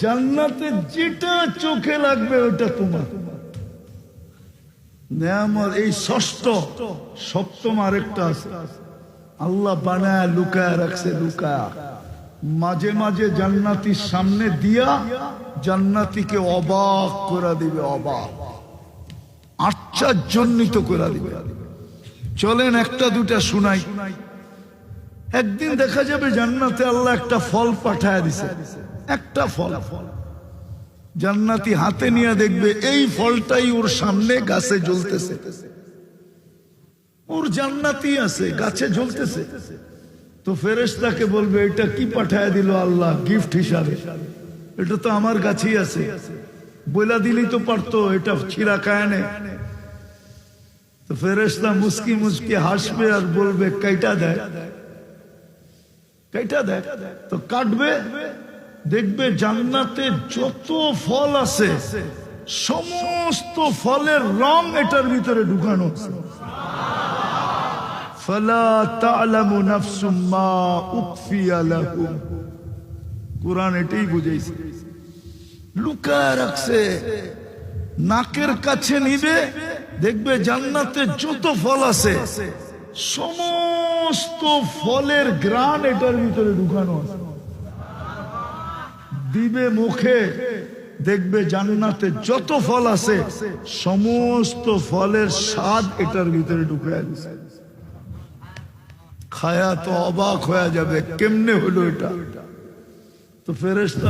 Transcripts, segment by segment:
জান্নাতে যেটা চোখে লাগবে ওটা তোমার নেয়ামত। এই ষষ্ঠ, সপ্তম আরেকটা আছে, আল্লাহ বানায় লুকায় রাখছে, লুকায় মাঝে মাঝে জান্নাতির সামনে দিয়া জান্নাতিকে অবাক করে দিবে, অবাক আশ্চর্যান্বিত করে দিবে। চলেন একটা দুটা শুনাই। একদিন দেখা যাবে জান্নাতে আল্লাহ একটা ফল পাঠায় দিছে, একটা ফল। জান্নাতি হাতে নিয়ে দেখবে এই ফলটাই ওর সামনে গাছে জ্বলতেছে, ওর জান্নাতি আছে গাছে জ্বলতেছে। তো ফেরেশতাকে বলবে এটা কি পাঠায় দিল আল্লাহ গিফট হিসাবে, এটা তো আমার গাছেই আছে, বইলা দিলেই তো পারতো, এটা ছিঁড়া খায় না। তো ফেরেশতা মুস্কি মুস্কি হাসবে আর বলবে কাইটা দেয়, কাইটা দেয়। তো কাটবে, দেখবে জান্নাতে যত ফল আছে সমস্ত ফলের রং এটার ভিতরে ঢুকানো আছে। ফালা তা'লামু নাফসুম মা উখফিয়া লাহুম, কুরআন এটাই বুঝাইছে, লুকায় রাখছে। নাকের কাছে নিবে, দেখবে জান্নাতে যত ফল আছে সমস্ত ফলের ঘ্রাণ এটার ভিতরে ঢুকানো আছে। দিবে মুখে, দেখবে জান্নাতে যত ফল আছে সমস্ত ফলের স্বাদ এটার ভিতরে ঢুকে আছে। খায়া তো অবাক হয়ে যাবে, কেমনে হলো এটা। তো ফেরেশতা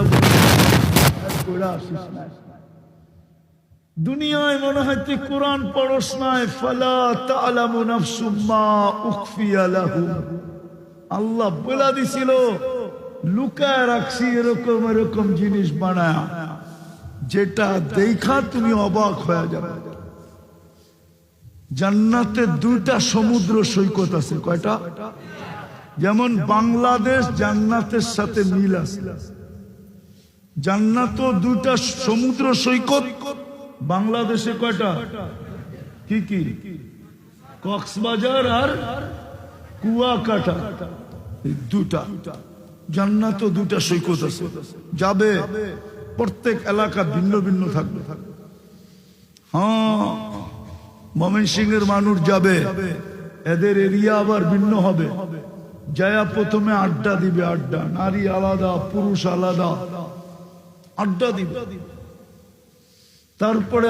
দুনিয়ায় মনে হয় তুই কোরআন পড়স নাই, ফালা তা'লামু নাফসুম মা উখফিয়া লাহুম, আল্লাহ বলে দিছিল লুকায় রাখছি এরকম এরকম জিনিস বানায়, যেটা দেখা তুমি অবাক হয়ে যাবে। জান্নাতে দুইটা সমুদ্র সৈকত আছে, কয়টা? যেমন বাংলাদেশ জান্নাতের সাথে মিল আছে, জান্নাত দুইটা সমুদ্র সৈকত। বাংলাদেশে কয়টা? কি কি? কক্সবাজার আর কুয়াকাটা, দুটা। জান্নাত দুটা সৈকত আছে, যাবে প্রত্যেক এলাকা ভিন্ন ভিন্ন থাকবে। হ্যাঁ, ময়মনসিংহের মানুষ যাবে, এদের এরিয়া আবার ভিন্ন হবে। যায়া প্রথমে আড্ডা দিবে, আড্ডা, নারী আলাদা পুরুষ আলাদা, আড্ডা দিবে। তারপরে